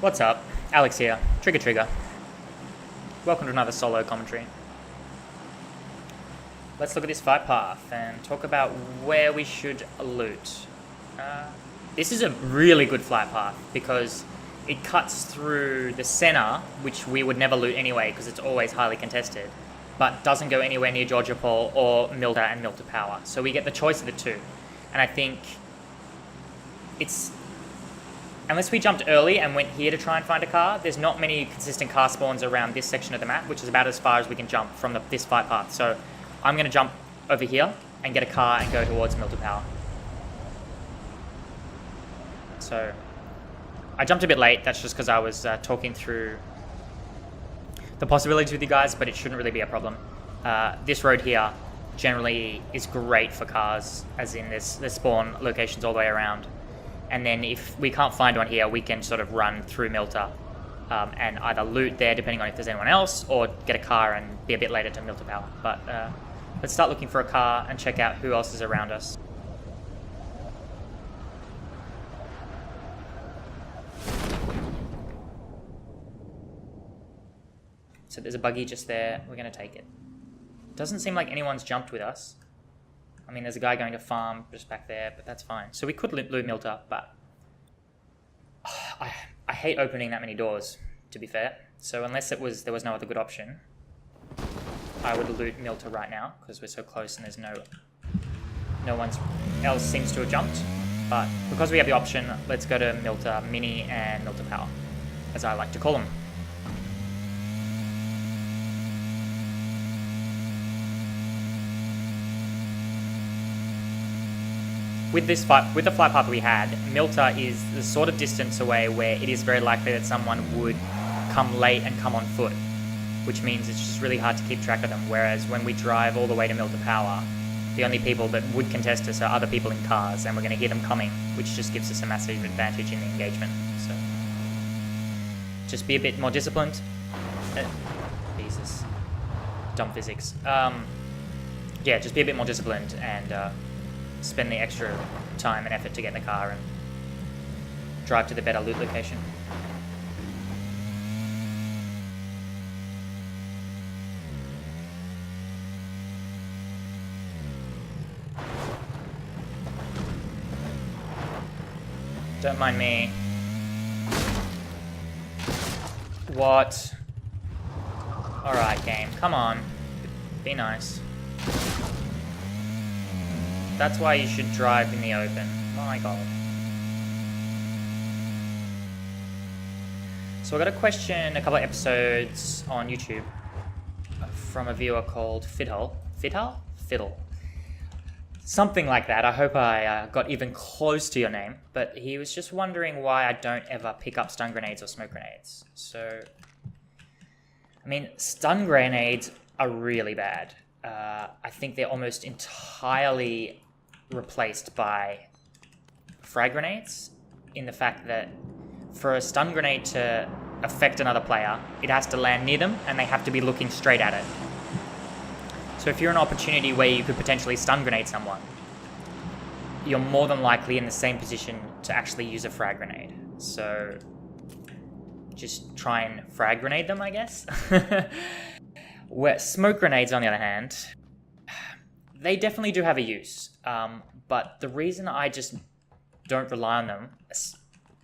What's up? Alex here, Trigger. Welcome to another solo commentary. Let's look at this fight path and talk about where we should loot. This is a really good flight path because it cuts through the center, which we would never loot anyway because it's always highly contested, but doesn't go anywhere near Georgia Pole or Milta and Milta Power. So we get the choice of the two. And I think it's... Unless we jumped early and went here to try and find a car, there's not many consistent car spawns around this section of the map, which is about as far as we can jump from this fight path. So I'm going to jump over here and get a car and go towards Milta Power. So I jumped a bit late. That's just because I was talking through the possibilities with you guys, but it shouldn't really be a problem. This road here generally is great for cars, as in there's spawn locations all the way around. And then if we can't find one here, we can sort of run through Milta and either loot there, depending on if there's anyone else, or get a car and be a bit later to Milta Power. But let's start looking for a car and check out who else is around us. So there's a buggy just there. We're going to take it. Doesn't seem like anyone's jumped with us. I mean, there's a guy going to farm just back there, but that's fine. So we could loot Milta, but I hate opening that many doors, to be fair. So unless there was no other good option, I would loot Milta right now because we're so close and there's no one else seems to have jumped. But because we have the option, let's go to Milta Mini and Milta Power, as I like to call them. With the flight path we had, Milta is the sort of distance away where it is very likely that someone would come late and come on foot, which means it's just really hard to keep track of them. Whereas when we drive all the way to Milta Power, the only people that would contest us are other people in cars, and we're going to hear them coming, which just gives us a massive advantage in the engagement. So just be a bit more disciplined. Jesus, dumb physics. Yeah, just be a bit more disciplined and spend the extra time and effort to get in the car and drive to the better loot location. Don't mind me. What? Alright, game. Come on. Be nice. That's why you should drive in the open. My god. So I got a question a couple of episodes on YouTube from a viewer called Fiddle. Fiddle. Something like that. I hope I got even close to your name. But he was just wondering why I don't ever pick up stun grenades or smoke grenades. So, I mean, stun grenades are really bad. I think they're almost entirely replaced by frag grenades, in the fact that for a stun grenade to affect another player, it has to land near them and they have to be looking straight at it. So if you're in an opportunity where you could potentially stun grenade someone, you're more than likely in the same position to actually use a frag grenade. So just try and frag grenade them, I guess. Where smoke grenades, on the other hand, they definitely do have a use. But the reason I just don't rely on them,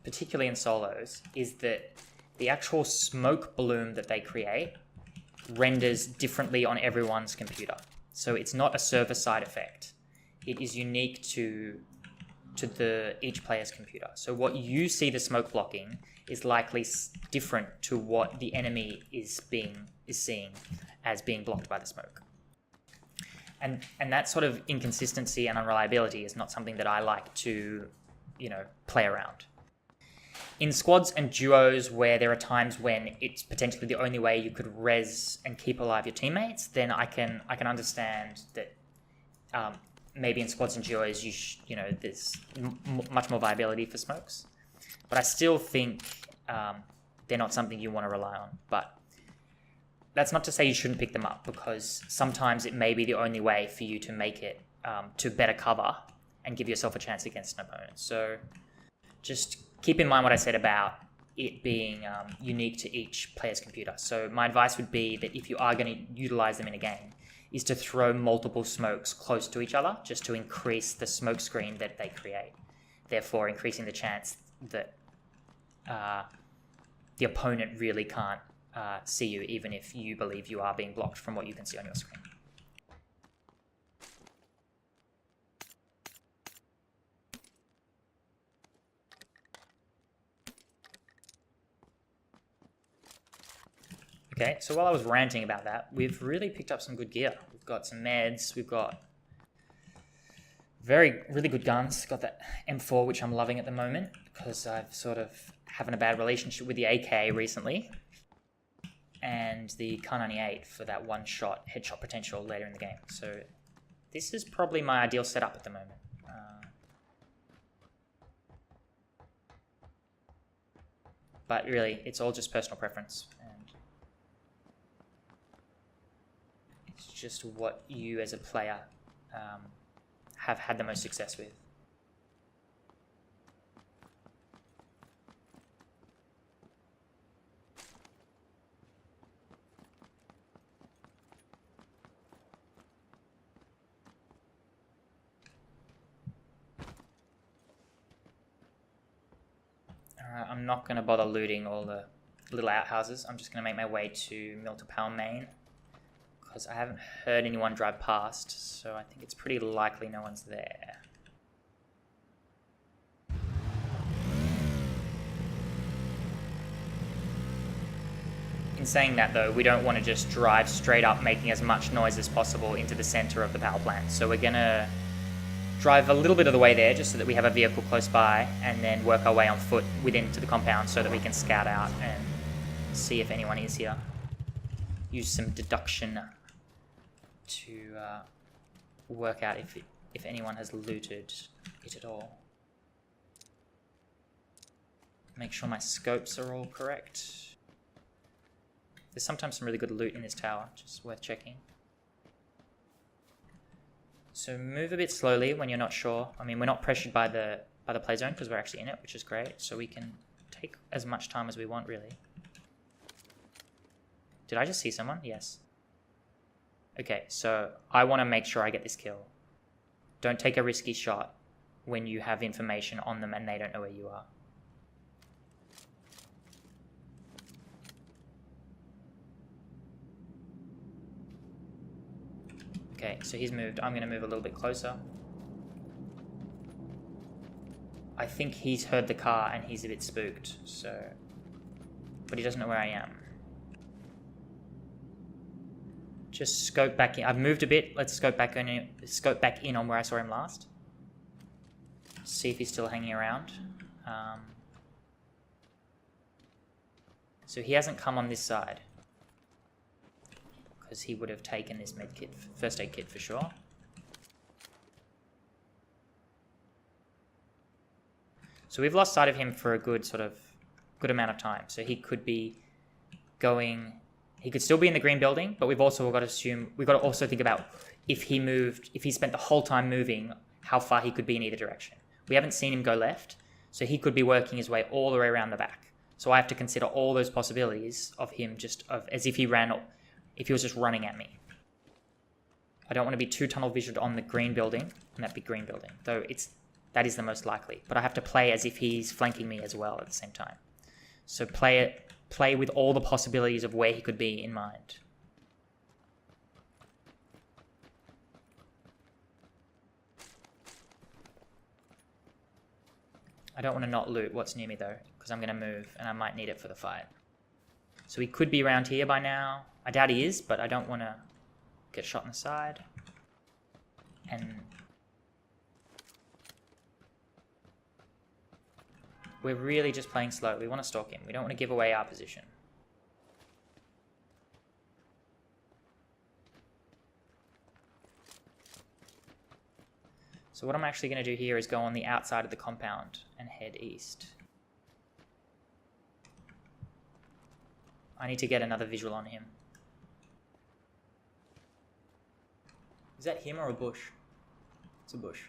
particularly in solos, is that the actual smoke bloom that they create renders differently on everyone's computer. So it's not a server-side effect. It is unique to each player's computer. So what you see the smoke blocking is likely different to what the enemy is seeing as being blocked by the smoke. And that sort of inconsistency and unreliability is not something that I like to, play around. In squads and duos where there are times when it's potentially the only way you could res and keep alive your teammates, then I can understand that maybe in squads and duos there's much more viability for smokes. But I still think they're not something you want to rely on. But that's not to say you shouldn't pick them up, because sometimes it may be the only way for you to make it to better cover and give yourself a chance against an opponent. So just keep in mind what I said about it being unique to each player's computer. So my advice would be that if you are going to utilize them in a game, is to throw multiple smokes close to each other just to increase the smoke screen that they create, therefore increasing the chance that the opponent really can't see you, even if you believe you are being blocked from what you can see on your screen. Okay, so while I was ranting about that, we've really picked up some good gear. We've got some meds, we've got really good guns. Got that M4, which I'm loving at the moment, because I've sort of having a bad relationship with the AK recently. And the Kar 98 for that one-shot headshot potential later in the game. So this is probably my ideal setup at the moment. But really, it's all just personal preference. It's just what you as a player have had the most success with. Alright, I'm not going to bother looting all the little outhouses. I'm just going to make my way to Miltopal Main, because I haven't heard anyone drive past, so I think it's pretty likely no one's there. In saying that though, we don't want to just drive straight up making as much noise as possible into the center of the power plant. So we're going to drive a little bit of the way there just so that we have a vehicle close by, and then work our way on foot within to the compound so that we can scout out and see if anyone is here. Use some deduction to work out if anyone has looted it at all. Make sure my scopes are all correct. There's sometimes some really good loot in this tower, just worth checking. So move a bit slowly when you're not sure. I mean, we're not pressured by the play zone because we're actually in it, which is great. So we can take as much time as we want, really. Did I just see someone? Yes. Okay, so I want to make sure I get this kill. Don't take a risky shot when you have information on them and they don't know where you are. Okay, so he's moved. I'm going to move a little bit closer. I think he's heard the car and he's a bit spooked, so... But he doesn't know where I am. Just scope back in. I've moved a bit. Let's scope back in on where I saw him last. See if he's still hanging around. So he hasn't come on this side, because he would have taken this med kit, first aid kit for sure. So we've lost sight of him for a good amount of time. So he could be going, he could still be in the green building, but we've also got to also think about if he spent the whole time moving, how far he could be in either direction. We haven't seen him go left, so he could be working his way all the way around the back. So I have to consider all those possibilities of him as if he was just running at me. I don't want to be too tunnel visioned on the green building, and that big green building, though that is the most likely. But I have to play as if he's flanking me as well at the same time. So play with all the possibilities of where he could be in mind. I don't want to not loot what's near me though, because I'm going to move and I might need it for the fight. So he could be around here by now. I doubt he is, but I don't want to get shot in the side. And we're really just playing slow. We want to stalk him. We don't want to give away our position. So what I'm actually going to do here is go on the outside of the compound and head east. I need to get another visual on him. Is that him or a bush? It's a bush.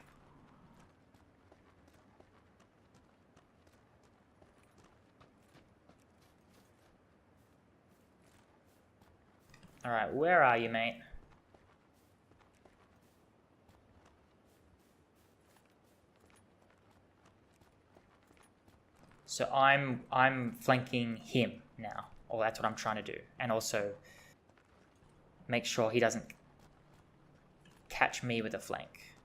Alright, where are you, mate? So I'm flanking him now. Or that's what I'm trying to do. And also make sure he doesn't catch me with a flank.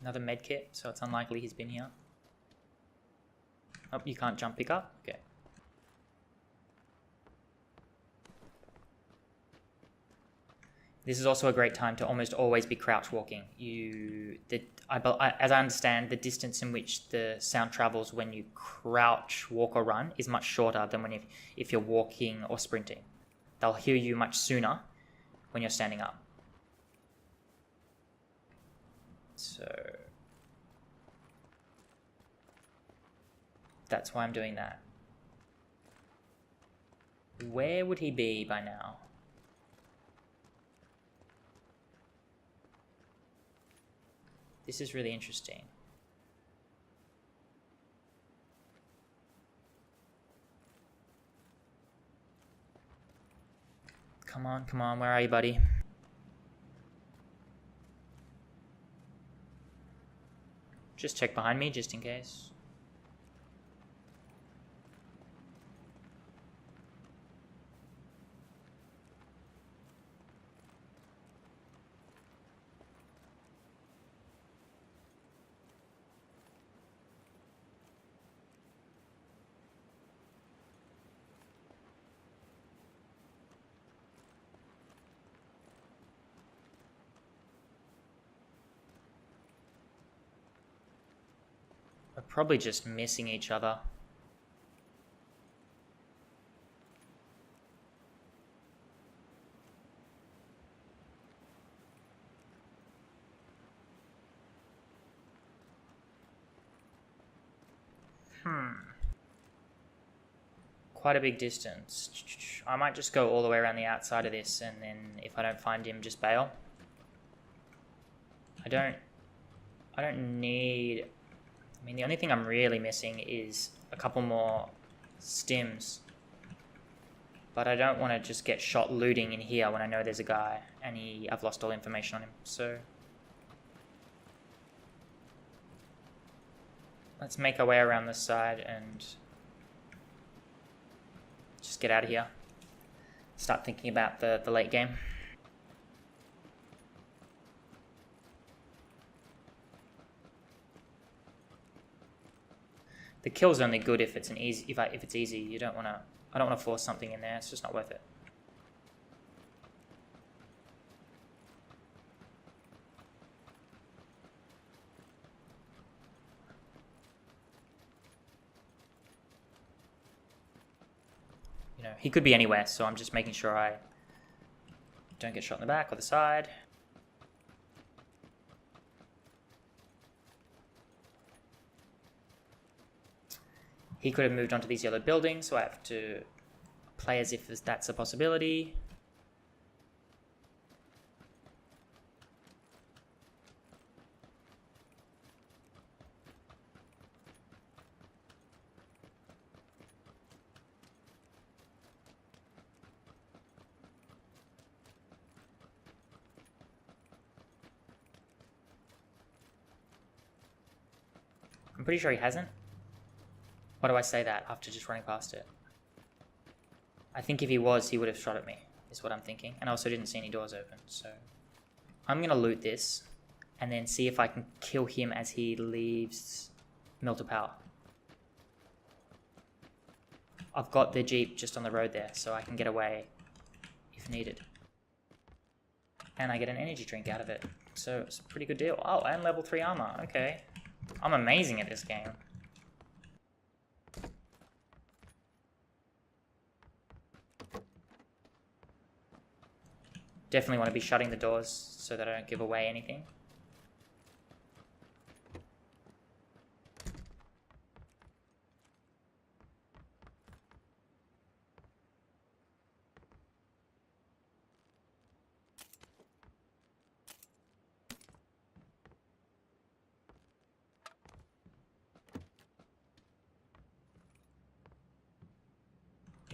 Another medkit, so it's unlikely he's been here. Oh, you can't jump pick up? Okay. This is also a great time to almost always be crouch walking. As I understand, the distance in which the sound travels when you crouch, walk or run is much shorter than if you're walking or sprinting. They'll hear you much sooner when you're standing up. So that's why I'm doing that. Where would he be by now? This is really interesting. Come on, where are you, buddy? Just check behind me, just in case. We're probably just missing each other. Quite a big distance. I might just go all the way around the outside of this, and then if I don't find him, just bail. I don't need... I mean, the only thing I'm really missing is a couple more stims. But I don't want to just get shot looting in here when I know there's a guy and I've lost all information on him. So let's make our way around this side and just get out of here. Start thinking about the late game. The kill's only good if it's if it's easy. I don't want to force something in there. It's just not worth it. You know, he could be anywhere, so I'm just making sure I don't get shot in the back or the side. He could have moved onto these yellow buildings, so I have to play as if that's a possibility. I'm pretty sure he hasn't. Why do I say that after just running past it? I think if he was, he would have shot at me, is what I'm thinking. And I also didn't see any doors open, so... I'm going to loot this, and then see if I can kill him as he leaves Mill to Power. I've got the Jeep just on the road there, so I can get away if needed. And I get an energy drink out of it, so it's a pretty good deal. Oh, and level 3 armor, okay. I'm amazing at this game. Definitely want to be shutting the doors so that I don't give away anything.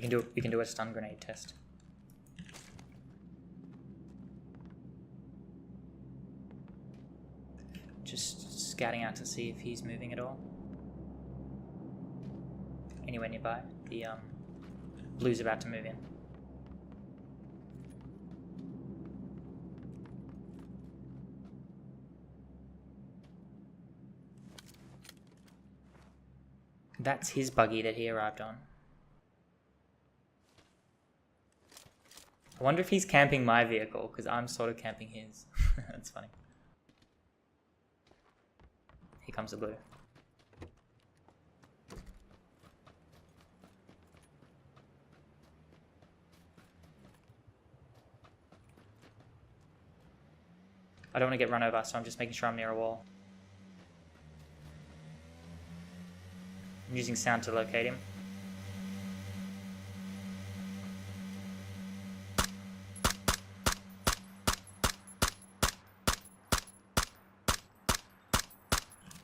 We can do a stun grenade test. Just scouting out to see if he's moving at all. Anywhere nearby. The blue's about to move in. That's his buggy that he arrived on. I wonder if he's camping my vehicle, because I'm sort of camping his. That's funny. Here comes the blue. I don't want to get run over, so I'm just making sure I'm near a wall. I'm using sound to locate him.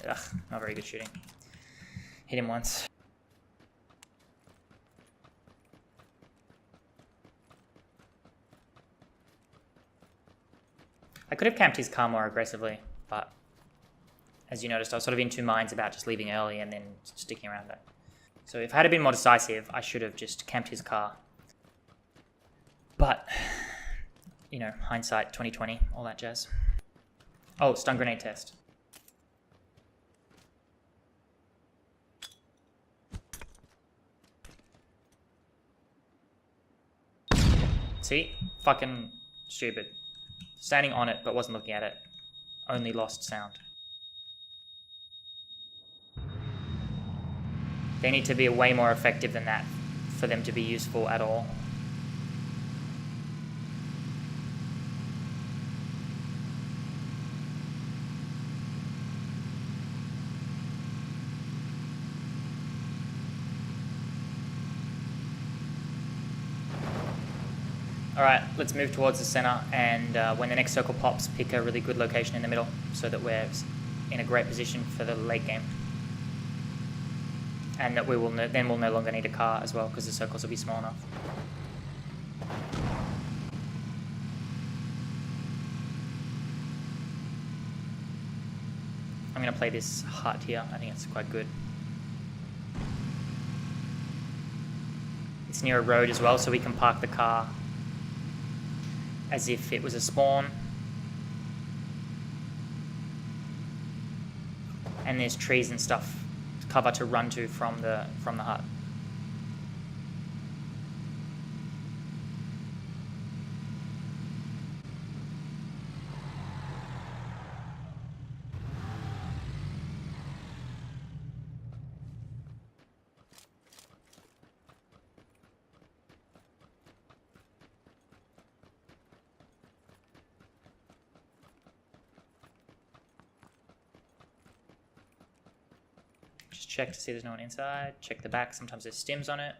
Ugh, not very good shooting. Hit him once. I could have camped his car more aggressively, but as you noticed, I was sort of in two minds about just leaving early and then sticking around it. So if I had been more decisive, I should have just camped his car. But, you know, hindsight 2020, all that jazz. Oh, stun grenade test. See? Fucking stupid. Standing on it, but wasn't looking at it. Only lost sound. They need to be way more effective than that for them to be useful at all. Alright, let's move towards the center, and when the next circle pops, pick a really good location in the middle so that we're in a great position for the late game. And that we'll no longer need a car as well, because the circles will be small enough. I'm going to play this hut here. I think it's quite good. It's near a road as well, so we can park the car as if it was a spawn. And there's trees and stuff to cover to run to from the hut. Just check to see there's no one inside. Check the back. Sometimes there's stims on it.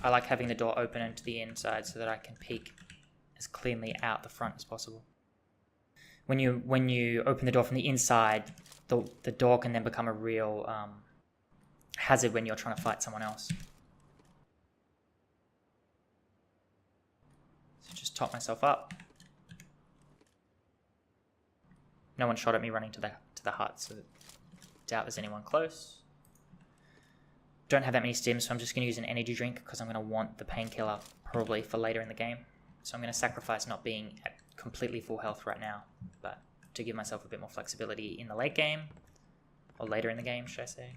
I like having the door open into the inside so that I can peek as cleanly out the front as possible. When you open the door from the inside, the door can then become a real hazard when you're trying to fight someone else. So just top myself up. No one shot at me running to the hut, so doubt there's anyone close. Don't have that many stims, so I'm just going to use an energy drink because I'm going to want the painkiller probably for later in the game. So I'm going to sacrifice not being at completely full health right now, but to give myself a bit more flexibility in the late game, or later in the game, should I say.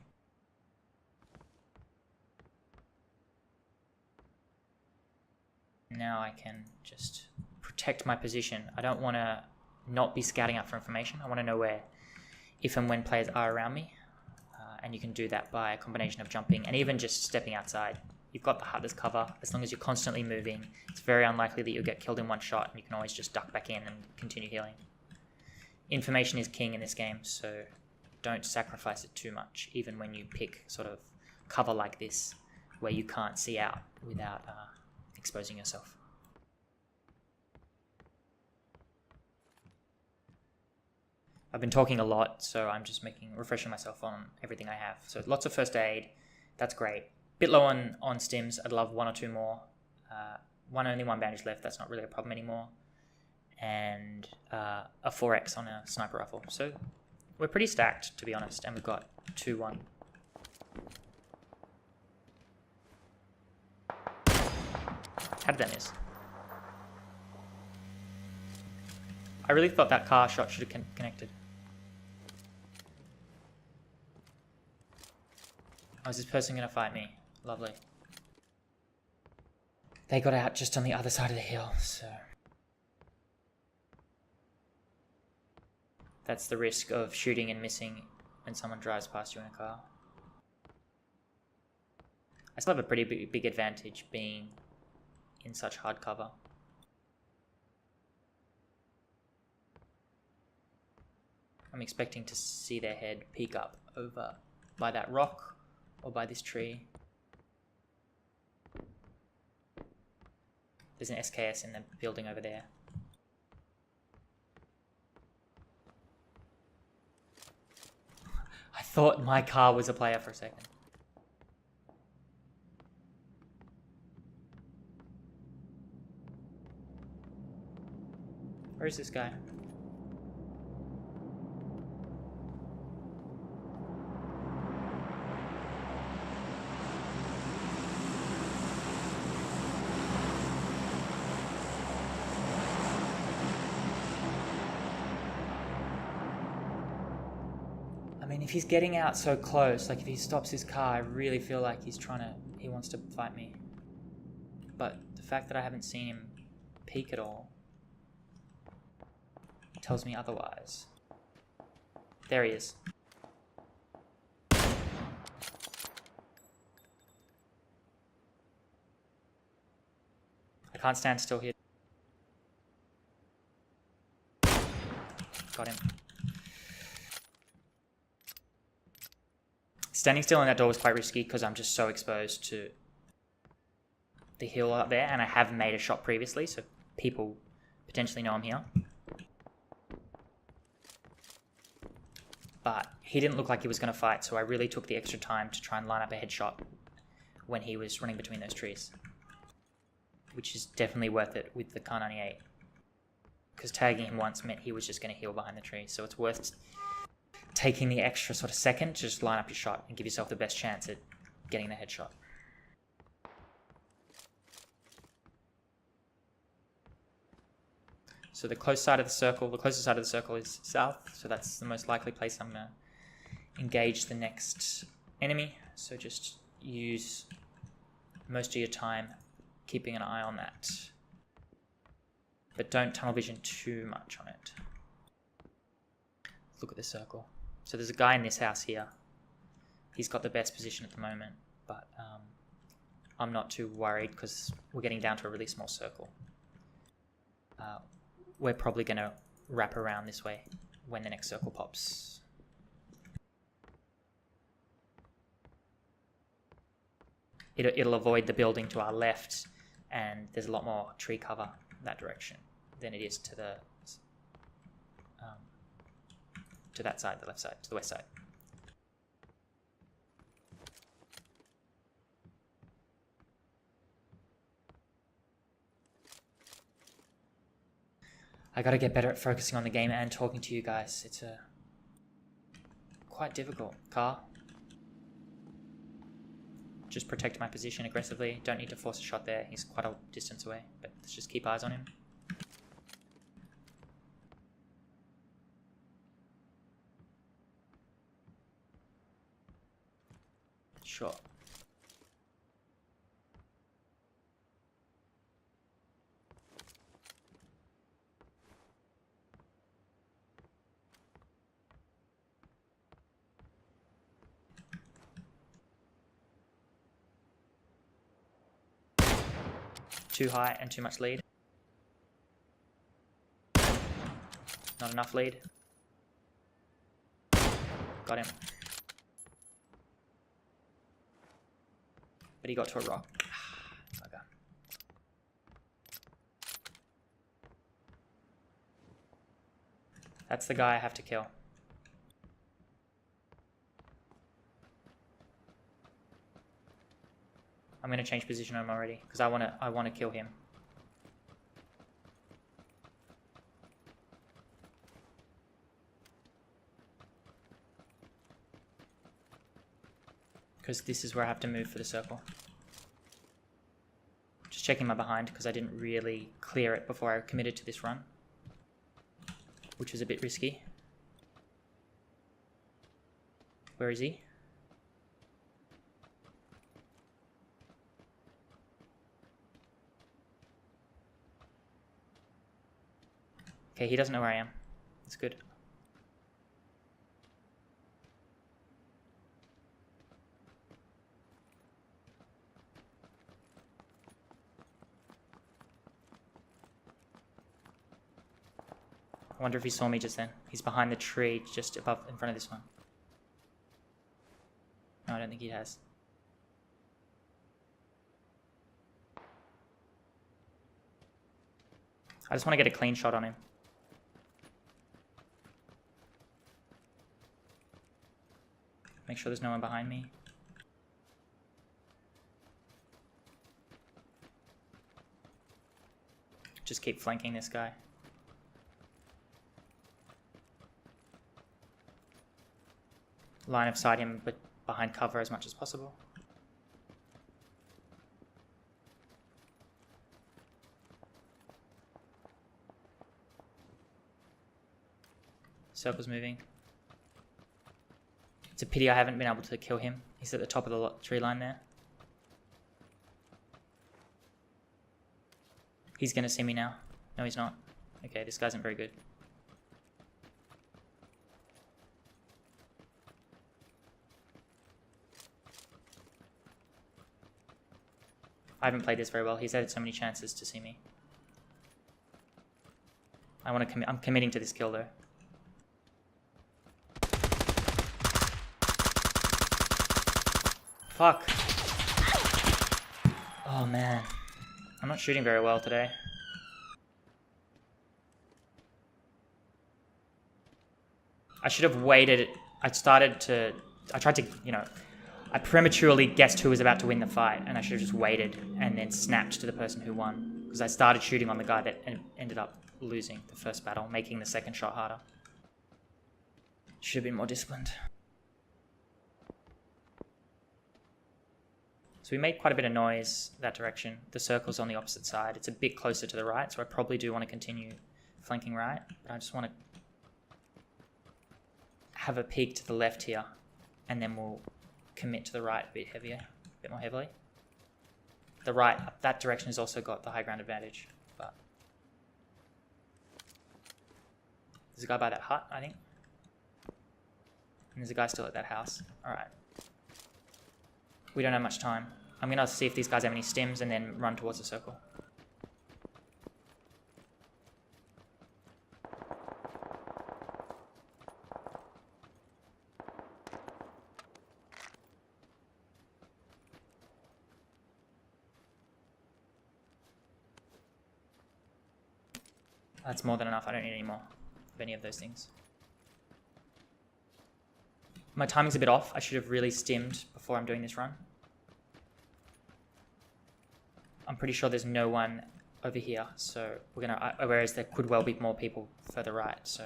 Now I can just protect my position. I don't want to not be scouting out for information. I want to know where, if and when players are around me. And you can do that by a combination of jumping and even just stepping outside. You've got the hut as cover. As long as you're constantly moving, it's very unlikely that you'll get killed in one shot, and you can always just duck back in and continue healing. Information is king in this game, so don't sacrifice it too much, even when you pick sort of cover like this, where you can't see out without exposing yourself. I've been talking a lot, so I'm just refreshing myself on everything I have. So lots of first aid, that's great. Bit low on stims, I'd love 1 or 2 more. Only one bandage left, that's not really a problem anymore. And a 4x on a sniper rifle. So we're pretty stacked, to be honest, and we've got 2-1. How did that miss? I really thought that car shot should have connected. Oh, is this person going to fight me? Lovely. They got out just on the other side of the hill, so... That's the risk of shooting and missing when someone drives past you in a car. I still have a pretty big advantage being in such hard cover. I'm expecting to see their head peek up over by that rock or by this tree. There's an SKS in the building over there. I thought my car was a player for a second. Where is this guy? I mean, if he's getting out so close, like if he stops his car, I really feel like he wants to fight me. But the fact that I haven't seen him peek at all tells me otherwise. There he is. I can't stand still here. Got him. Standing still in that door was quite risky because I'm just so exposed to the hill up there, and I have made a shot previously, so people potentially know I'm here. But he didn't look like he was going to fight, so I really took the extra time to try and line up a headshot when he was running between those trees. Which is definitely worth it with the Kar 98. Because tagging him once meant he was just going to heal behind the tree, so it's worth taking the extra sort of second to just line up your shot and give yourself the best chance at getting the headshot. So the closest side of the circle is south, so that's the most likely place I'm going to engage the next enemy. So just use most of your time keeping an eye on that. But don't tunnel vision too much on it. Look at the circle. So there's a guy in this house here. He's got the best position at the moment, but I'm not too worried because we're getting down to a really small circle. We're probably going to wrap around this way when the next circle pops. It'll avoid the building to our left, and there's a lot more tree cover that direction than it is to the to that side, the left side, to the west side. I gotta get better at focusing on the game and talking to you guys. It's quite difficult. Car. Just protect my position aggressively. Don't need to force a shot there. He's quite a distance away, but let's just keep eyes on him. Sure. Too high and too much lead. Not enough lead. Got him. But he got to a rock. Okay. That's the guy I have to kill. I'm gonna change position on him already because I wanna kill him. Because this is where I have to move for the circle. Just checking my behind because I didn't really clear it before I committed to this run, which was a bit risky. Where is he? Okay, he doesn't know where I am. That's good. I wonder if he saw me just then. He's behind the tree just above, in front of this one. No, I don't think he has. I just want to get a clean shot on him. Make sure there's no one behind me. Just keep flanking this guy. Line of sight him, but behind cover as much as possible. Circle's moving. It's a pity I haven't been able to kill him. He's at the top of the tree line there. He's gonna see me now. No, he's not. Okay, this guy isn't very good. I haven't played this very well. He's had so many chances to see me. I want to commit. I'm committing to this kill though. Fuck. Oh man. I'm not shooting very well today. I should have waited. I tried to, I prematurely guessed who was about to win the fight, and I should have just waited and then snapped to the person who won. Because I started shooting on the guy that ended up losing the first battle, making the second shot harder. Should have been more disciplined. So we made quite a bit of noise that direction. The circle's on the opposite side. It's a bit closer to the right, so I probably do want to continue flanking right. But I just want to have a peek to the left here, and then we'll commit to the right a bit heavier, a bit more heavily. The right, that direction has also got the high ground advantage, but there's a guy by that hut, I think. And there's a guy still at that house. Alright. We don't have much time. I'm gonna see if these guys have any stims and then run towards the circle. That's more than enough. I don't need any more of any of those things. My timing's a bit off. I should have really stimmed before I'm doing this run. I'm pretty sure there's no one over here, so we're gonna, whereas there could well be more people further right, so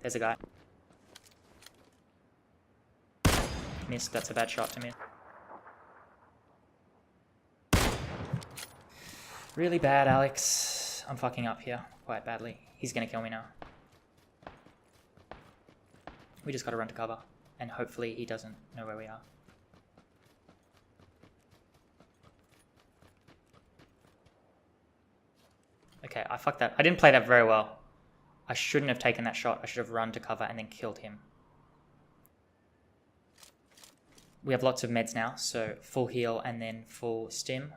there's a guy. Missed, that's a bad shot to miss. Really bad, Alex. I'm fucking up here quite badly. He's gonna kill me now. We just gotta run to cover, and hopefully he doesn't know where we are. Okay, I fucked that. I didn't play that very well. I shouldn't have taken that shot. I should have run to cover and then killed him. We have lots of meds now, so full heal and then full stim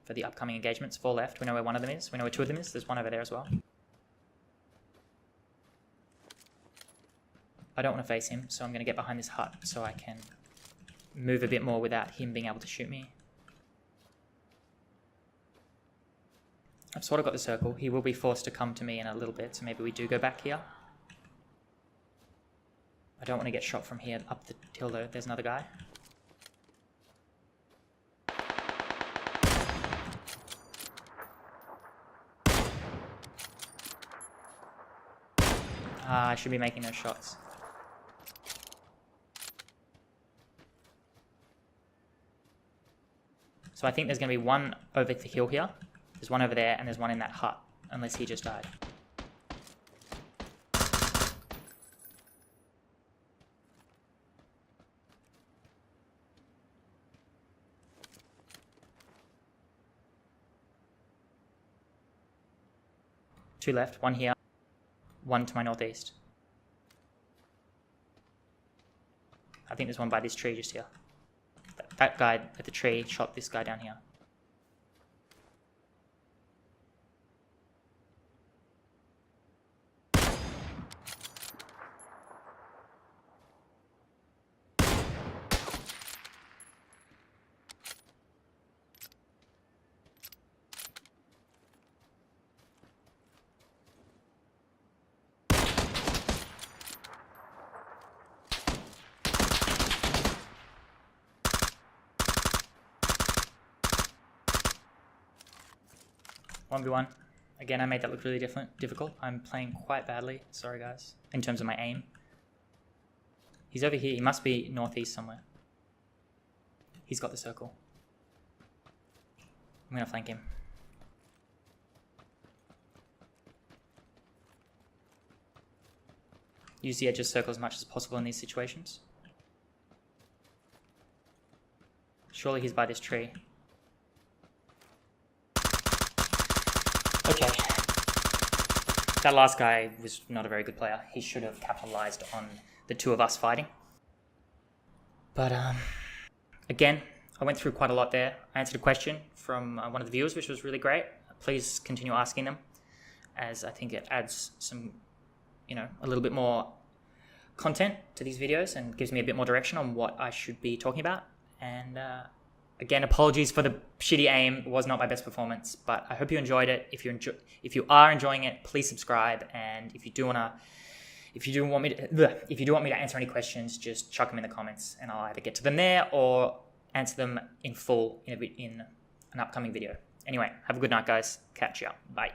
for the upcoming engagements. 4 left. We know where one of them is. We know where 2 of them is. There's one over there as well. I don't want to face him, so I'm going to get behind this hut so I can move a bit more without him being able to shoot me. I've sort of got the circle. He will be forced to come to me in a little bit, so maybe we do go back here. I don't want to get shot from here up the hill though. There's another guy. I should be making those shots. So I think there's going to be one over the hill here. There's one over there, and there's one in that hut. Unless he just died. Two left, one here, one to my northeast. I think there's one by this tree just here. That guy at the tree shot this guy down here. One v one. Again, I made that look really difficult. I'm playing quite badly. Sorry, guys. In terms of my aim. He's over here. He must be northeast somewhere. He's got the circle. I'm going to flank him. Use the edge of circle as much as possible in these situations. Surely he's by this tree. Okay. That last guy was not a very good player. He should have capitalized on the two of us fighting. But, again, I went through quite a lot there. I answered a question from one of the viewers, which was really great. Please continue asking them, as I think it adds some, a little bit more content to these videos and gives me a bit more direction on what I should be talking about. And, again, apologies for the shitty aim. It was not my best performance, but I hope you enjoyed it. If you are enjoying it, please subscribe. And if you do want me to answer any questions, just chuck them in the comments, and I'll either get to them there or answer them in full in an upcoming video. Anyway, have a good night, guys. Catch ya. Bye.